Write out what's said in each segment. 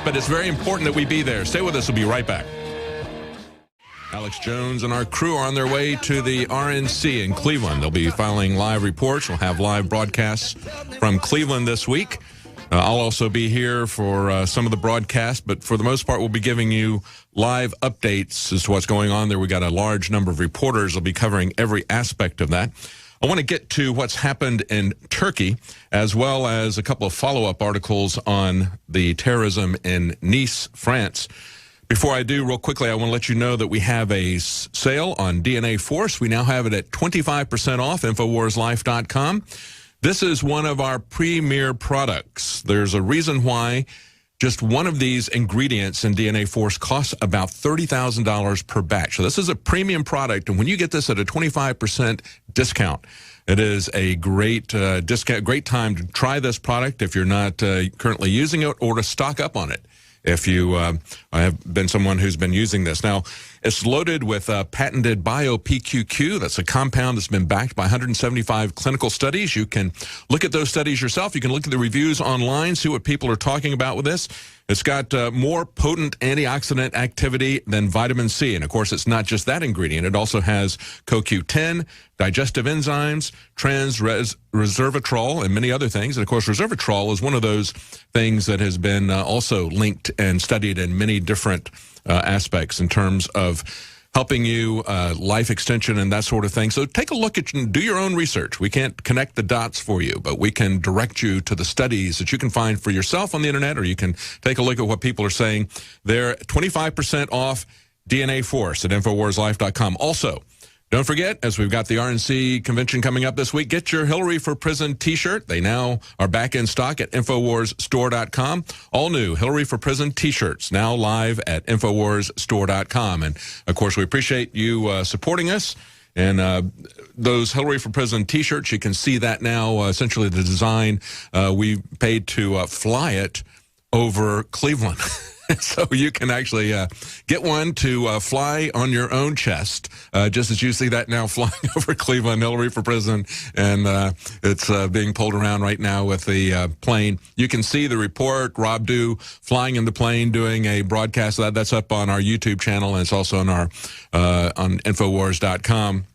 but it's very important that we be there. Stay with us. We'll be right back. Alex Jones and our crew are on their way to the RNC in Cleveland. They'll be filing live reports. We'll have live broadcasts from Cleveland this week. I'll also be here for some of the broadcast, but for the most part, we'll be giving you live updates as to what's going on there. We've got a large number of reporters who'll be covering every aspect of that. I want to get to what's happened in Turkey, as well as a couple of follow-up articles on the terrorism in Nice, France. Before I do, real quickly, I want to let you know that we have a sale on DNA Force. We now have it at 25% off, InfoWarsLife.com. This is one of our premier products. There's a reason why just one of these ingredients in DNA Force costs about $30,000 per batch. So this is a premium product, and when you get this at a 25% discount, it is a great discount, great time to try this product if you're not currently using it, or to stock up on it if you have been someone who's been using this. Now, it's loaded with patented Bio-PQQ. That's a compound that's been backed by 175 clinical studies. You can look at those studies yourself. You can look at the reviews online, see what people are talking about with this. It's got more potent antioxidant activity than vitamin C. And, of course, it's not just that ingredient. It also has CoQ10, digestive enzymes, resveratrol, and many other things. And, of course, resveratrol is one of those things that has been also linked and studied in many different aspects in terms of helping you, life extension and that sort of thing. So take a look at, do your own research. We can't connect the dots for you, but we can direct you to the studies that you can find for yourself on the internet, or you can take a look at what people are saying. They're 25% off DNA Force at InfoWarsLife.com. Also, don't forget, as we've got the RNC convention coming up this week, get your Hillary for Prison t-shirt. They now are back in stock at InfoWarsStore.com. All new Hillary for Prison t-shirts now live at InfoWarsStore.com. And, of course, we appreciate you supporting us. And those Hillary for Prison t-shirts, you can see that now, essentially the design. We paid to fly it over Cleveland. So you can actually get one to fly on your own chest, just as you see that now flying over Cleveland, Hillary for Prison, and it's being pulled around right now with the plane. You can see the report, Rob Dew flying in the plane, doing a broadcast of that. That's up on our YouTube channel, and it's also on our on Infowars.com.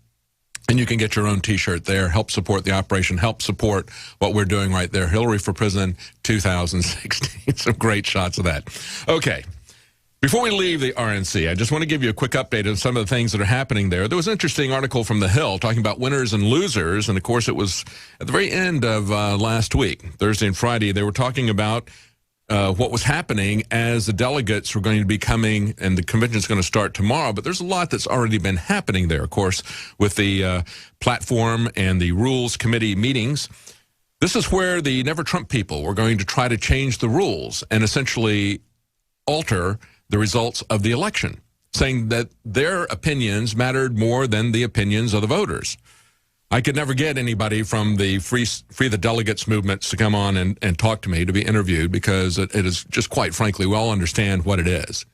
And you can get your own t-shirt there. Help support the operation. Help support what we're doing right there. Hillary for Prison 2016. Some great shots of that. Okay. Before we leave the RNC, I just want to give you a quick update on some of the things that are happening there. There was an interesting article from The Hill talking about winners and losers. And, of course, it was at the very end of last week, Thursday and Friday. They were talking about what was happening as the delegates were going to be coming, and the convention is going to start tomorrow. But there's a lot that's already been happening there, of course, with the platform and the rules committee meetings. This is where the Never Trump people were going to try to change the rules and essentially alter the results of the election, saying that their opinions mattered more than the opinions of the voters. I could never get anybody from the Free the Delegates movements to come on and talk to me, to be interviewed, because it is just, quite frankly, we all understand what it is.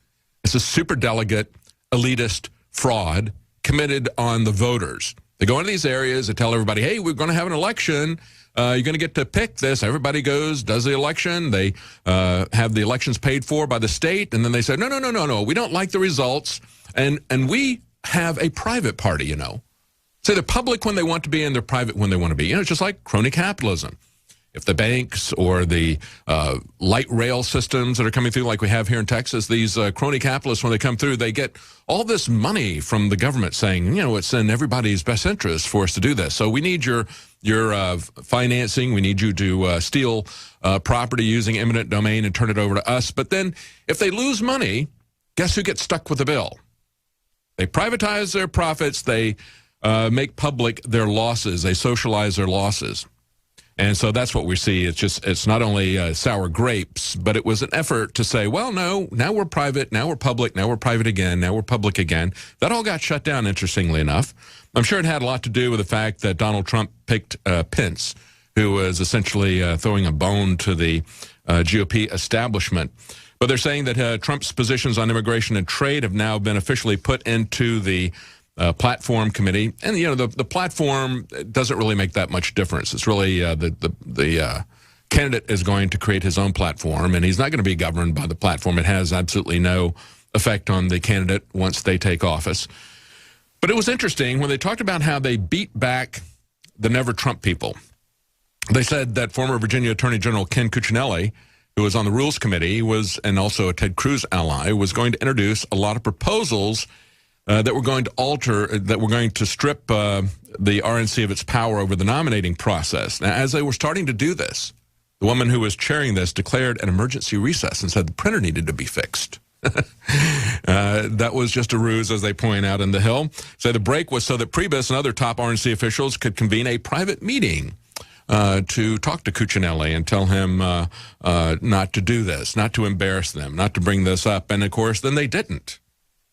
It's a super delegate, elitist fraud committed on the voters. They go into these areas, they tell everybody, hey, we're going to have an election. You're going to get to pick this. Everybody goes, does the election. They have the elections paid for by the state. And then they say, no, we don't like the results. And we have a private party, you know. So they're public when they want to be and they're private when they want to be. You know, it's just like crony capitalism. If the banks or the light rail systems that are coming through like we have here in Texas, these crony capitalists, when they come through, they get all this money from the government saying, you know, it's in everybody's best interest for us to do this. So we need your financing. We need you to steal property using eminent domain and turn it over to us. But then if they lose money, guess who gets stuck with the bill? They privatize their profits. They make public their losses. They socialize their losses. And so that's what we see. It's not only sour grapes, but it was an effort to say, well, no, now we're private, now we're public, now we're private again, now we're public again. That all got shut down, interestingly enough. I'm sure it had a lot to do with the fact that Donald Trump picked Pence, who was essentially throwing a bone to the GOP establishment. But they're saying that Trump's positions on immigration and trade have now been officially put into the platform committee. And, you know, the platform doesn't really make that much difference. It's really the candidate is going to create his own platform, and he's not going to be governed by the platform. It has absolutely no effect on the candidate once they take office. But it was interesting when they talked about how they beat back the Never Trump people. They said that former Virginia Attorney General Ken Cuccinelli, who was on the Rules Committee, and also a Ted Cruz ally, was going to introduce a lot of proposals that were going to strip the RNC of its power over the nominating process. Now, as they were starting to do this, the woman who was chairing this declared an emergency recess and said the printer needed to be fixed. That was just a ruse, as they point out in the Hill. So the break was so that Priebus and other top RNC officials could convene a private meeting to talk to Cuccinelli and tell him not to do this, not to embarrass them, not to bring this up. And, of course, then they didn't.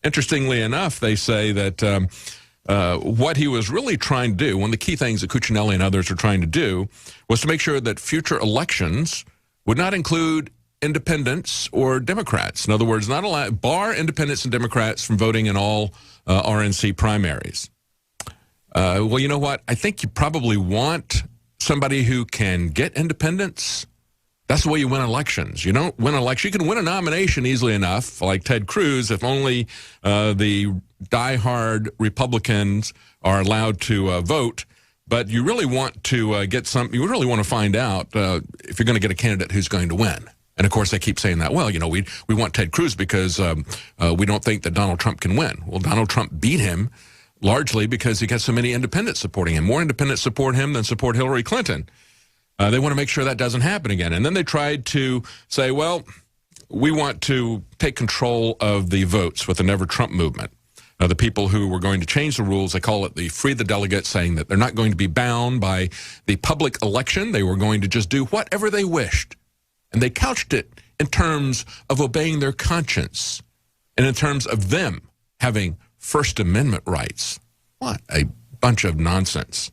Interestingly enough, they say that what he was really trying to do, one of the key things that Cuccinelli and others are trying to do, was to make sure that future elections would not include independents or Democrats. In other words, not allow, bar independents and Democrats from voting in all RNC primaries. Well, you know what? I think you probably want somebody who can get independents. That's the way you win elections. You don't win elections. You can win a nomination easily enough, like Ted Cruz, if only the diehard Republicans are allowed to vote. But you really want to get some. You really want to find out if you're going to get a candidate who's going to win. And of course, they keep saying that. Well, you know, we want Ted Cruz because we don't think that Donald Trump can win. Well, Donald Trump beat him largely because he got so many independents supporting him. More independents support him than support Hillary Clinton. They want to make sure that doesn't happen again. And then they tried to say, well, we want to take control of the votes with the Never Trump movement. The people who were going to change the rules, they call it the Free the Delegates, saying that they're not going to be bound by the public election. They were going to just do whatever they wished. And they couched it in terms of obeying their conscience and in terms of them having First Amendment rights. What a bunch of nonsense.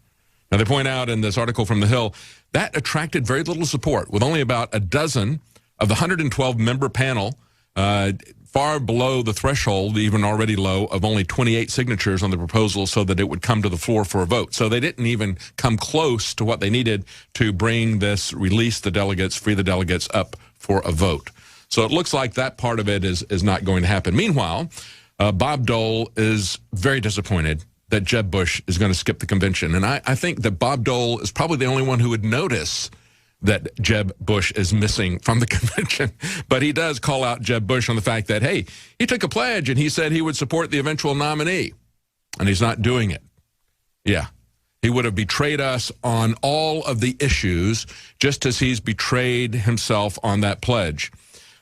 Now, they point out in this article from The Hill, that attracted very little support, with only about a dozen of the 112-member panel, far below the threshold, even already low, of only 28 signatures on the proposal so that it would come to the floor for a vote. So they didn't even come close to what they needed to bring this, release the delegates, free the delegates up for a vote. So it looks like that part of it is not going to happen. Meanwhile, Bob Dole is very disappointed that Jeb Bush is going to skip the convention. And I think that Bob Dole is probably the only one who would notice that Jeb Bush is missing from the convention. But he does call out Jeb Bush on the fact that, hey, he took a pledge and he said he would support the eventual nominee. And he's not doing it. Yeah. He would have betrayed us on all of the issues, just as he's betrayed himself on that pledge.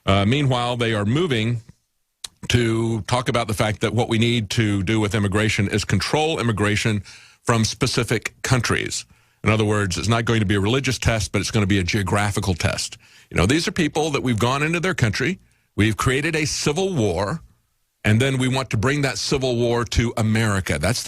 Meanwhile, they are moving to talk about the fact that what we need to do with immigration is control immigration from specific countries. In other words, it's not going to be a religious test, but it's going to be a geographical test. You know, these are people that we've gone into their country, we've created a civil war, and then we want to bring that civil war to America. That's the